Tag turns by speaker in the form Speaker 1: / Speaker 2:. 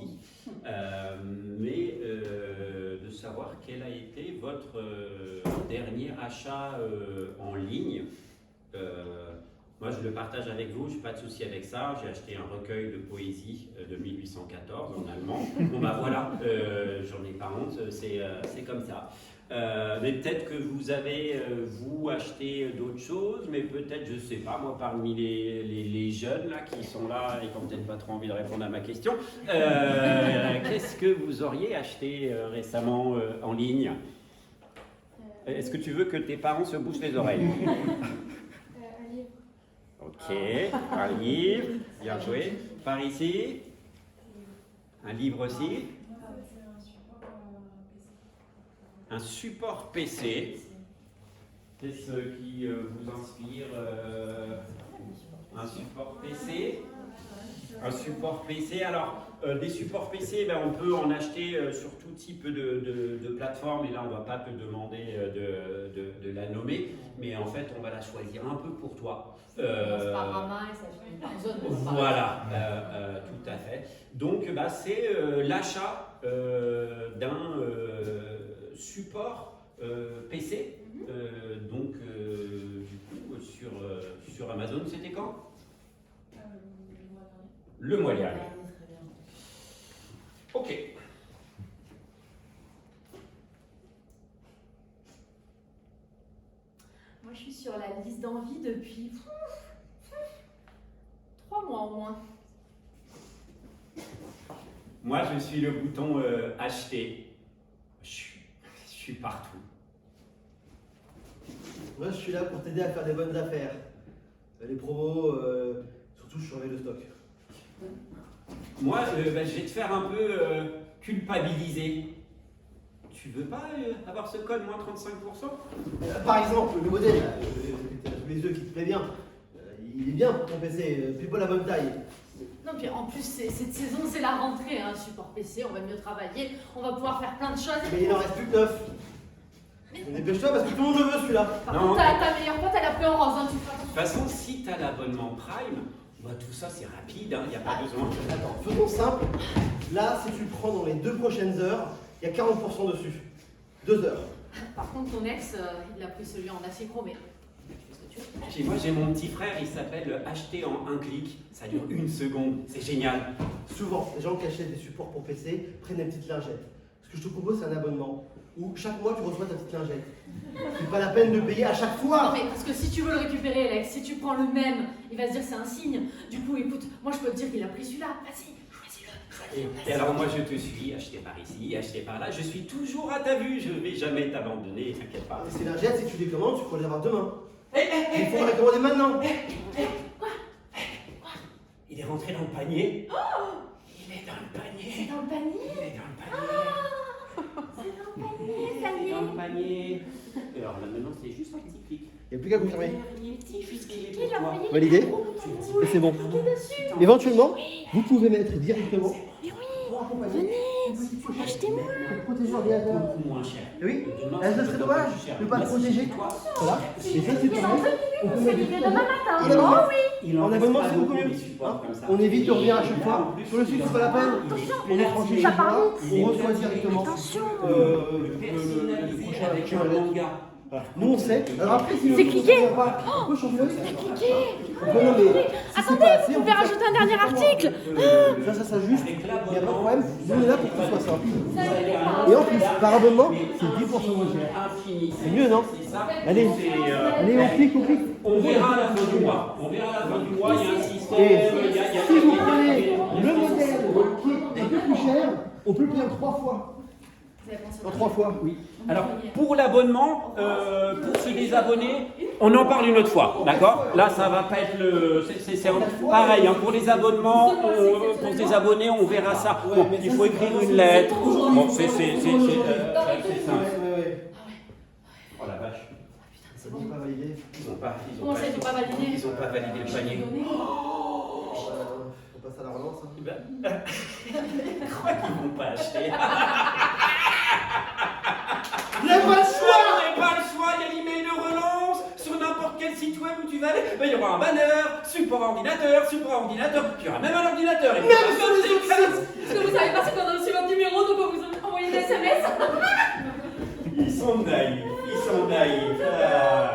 Speaker 1: aussi, mais de savoir quel a été votre dernier achat en ligne. Moi, je le partage avec vous, je n'ai pas de souci avec ça. J'ai acheté un recueil de poésie de 1814 en allemand. Bon, bah voilà, j'en ai pas honte, c'est comme ça. Mais peut-être que vous avez, vous, acheté d'autres choses, mais peut-être, je ne sais pas, moi, parmi les jeunes là, qui sont là et qui n'ont peut-être pas trop envie de répondre à ma question, qu'est-ce que vous auriez acheté récemment en ligne? Est-ce que tu veux que tes parents se bouchent les oreilles?
Speaker 2: Un livre.
Speaker 1: Ok, un livre, bien joué. Par ici, un livre aussi. Un support PC. Qu'est-ce qui vous inspire? Un support PC. Un support PC. Alors, des supports PC, ben, on peut en acheter sur tout type de plateforme. Et là, on ne va pas te demander de la nommer. Mais en fait, on va la choisir un peu pour toi.
Speaker 3: Par Rama et ça finit par zone.
Speaker 1: Voilà, tout à fait. Donc, bah, c'est l'achat d'un support PC. Donc, du coup, sur Amazon, c'était quand? Le mois dernier. Ok.
Speaker 3: Moi, je suis sur la liste d'envie depuis 3 mois au moins.
Speaker 1: Moi, je suis le bouton acheter. Je suis partout.
Speaker 4: Moi, je suis là pour t'aider à faire des bonnes affaires. Les promos, surtout, je surveille le stock.
Speaker 1: Moi, je vais te faire un peu culpabiliser. Tu veux pas avoir ce code moins 35%?
Speaker 4: Par exemple, le modèle, là, que t'as sous les yeux qui te plaît bien, il est bien pour ton PC, puis pas la bonne taille.
Speaker 3: Non, puis en plus, cette saison, c'est la rentrée, hein, support PC, on va mieux travailler, on va pouvoir faire plein de choses.
Speaker 4: Mais il en reste plus que 9. Dépêche-toi parce que tout le monde le veut celui-là.
Speaker 3: Par
Speaker 1: Non,
Speaker 3: contre, ta meilleure pote, elle a pris en rose, hein, tu feras
Speaker 1: De toute façon, si tu as l'abonnement Prime, bah, tout ça c'est rapide, il n'y a pas besoin.
Speaker 4: Attends, faisons simple. Là, si tu le prends dans les 2 prochaines heures, il y a 40% dessus. 2 heures.
Speaker 3: Par contre, ton ex, il a pris celui en acier chromé. Tu fais ce que tu veux.
Speaker 1: Et moi j'ai mon petit frère, il s'appelle acheter en un clic, ça dure 1 seconde, c'est génial.
Speaker 4: Souvent, les gens qui achètent des supports pour PC prennent des petites lingettes. Ce que je te propose, c'est un abonnement où chaque mois tu reçois ta petite lingette. C'est pas la peine de payer à chaque
Speaker 3: Non
Speaker 4: fois.
Speaker 3: mais parce que si tu veux le récupérer, Alex, si tu prends le même, il va se dire c'est un signe. Du coup, écoute, moi je peux te dire qu'il a pris celui-là. Vas-y, choisis-le.
Speaker 1: Et alors moi je te suis, acheter par ici, acheter par là, je suis toujours à ta vue, je ne vais jamais t'abandonner, t'inquiète pas.
Speaker 4: Et ces lingettes, si tu les commandes, tu pourras les avoir demain. Il faut les commander maintenant.
Speaker 1: Il est rentré dans le panier. Il est dans le panier.
Speaker 3: C'est dans le panier.
Speaker 1: Il est dans le panier.
Speaker 3: C'est dans le panier, ça y
Speaker 1: Il est
Speaker 3: est.
Speaker 1: dans le panier. Et alors là maintenant c'est juste un petit clic.
Speaker 4: Il n'y a plus qu'à confirmer.
Speaker 3: Il a envoyé
Speaker 4: Validé. Et c'est bon. Éventuellement, vous pouvez mettre directement.
Speaker 2: Mais oui,
Speaker 4: Pour accompagner.
Speaker 2: venez, achetez-moi.
Speaker 4: Pour protéger l'ordinateur.
Speaker 1: Beaucoup moins cher.
Speaker 4: Et oui,
Speaker 1: Demain,
Speaker 4: ce
Speaker 1: ça
Speaker 4: serait
Speaker 1: va
Speaker 4: dommage
Speaker 1: beaucoup plus cher.
Speaker 4: de ne pas le
Speaker 1: Là,
Speaker 4: protéger.
Speaker 1: c'est toi.
Speaker 4: Voilà. Et ça, c'est pareil. On peut
Speaker 2: C'est
Speaker 4: mettre
Speaker 2: livré
Speaker 4: des
Speaker 2: demain matin.
Speaker 4: Il en
Speaker 2: Oh
Speaker 4: reste.
Speaker 2: oui.
Speaker 1: Il en
Speaker 4: En
Speaker 1: reste
Speaker 4: abonnement,
Speaker 1: pas
Speaker 4: c'est beaucoup
Speaker 1: beaucoup,
Speaker 4: mieux.
Speaker 1: des supports comme ça.
Speaker 4: On évite de revenir à
Speaker 1: Et
Speaker 4: chaque
Speaker 1: là,
Speaker 4: fois.
Speaker 1: en plus,
Speaker 4: Sur le site, c'est pas la peine. On est tranquille.
Speaker 2: Ça part où?
Speaker 4: On reçoit directement.
Speaker 2: Attention.
Speaker 4: Le prochain
Speaker 1: avec un manga.
Speaker 4: Voilà. Nous on sait. Alors après, si
Speaker 2: C'est cliqué.
Speaker 4: on peut changer.
Speaker 2: Cliquez.
Speaker 4: Non, mais
Speaker 2: Attendez, vous pouvez rajouter un dernier article.
Speaker 4: Ça s'ajuste.
Speaker 1: Avec
Speaker 4: Il n'y a pas de
Speaker 1: l'abonnement,
Speaker 4: problème. Nous on est là pour que ce soit simple.
Speaker 1: vous allez
Speaker 4: Et en plus, par abonnement, c'est 10% moins cher.
Speaker 1: infini.
Speaker 4: C'est mieux, non?
Speaker 1: C'est ça.
Speaker 4: Allez,
Speaker 1: C'est,
Speaker 4: allez, on clique, on clique.
Speaker 1: On verra à la fin du mois. On verra à la fin du mois. Il y a un système.
Speaker 4: Et
Speaker 1: il y a-
Speaker 4: si vous prenez le modèle qui est un peu plus cher, on peut le payer en 3 fois.
Speaker 3: Vous avez pensé
Speaker 4: En 3 fois, oui.
Speaker 1: Alors, pour l'abonnement, pour se désabonner, on en parle une autre fois, d'accord? Là, ça va pas être le... pareil, hein, pour les abonnements, pour se désabonner, on verra ça. Bon, il faut écrire une lettre. Bon, c'est simple.
Speaker 4: Ouais.
Speaker 1: Oh la vache.
Speaker 4: Ça n'est pas validé.
Speaker 3: Comment ça, ils ont pas validé?
Speaker 1: Ils ont pas validé le panier.
Speaker 4: On passe à la relance. Hein.
Speaker 1: Ben, je crois qu'ils vont pas acheter.
Speaker 4: Vous n'avez pas le choix.
Speaker 1: Vous n'avez pas le choix, il y a l'email de relance sur n'importe quel site web où tu vas aller. Ben, il y aura un banner, support ordinateur, puis il y aura même un ordinateur. Et
Speaker 4: Même sur les autres sites.
Speaker 3: Parce que vous savez pas
Speaker 1: Ils sont naïfs, ils sont naïfs. Ah.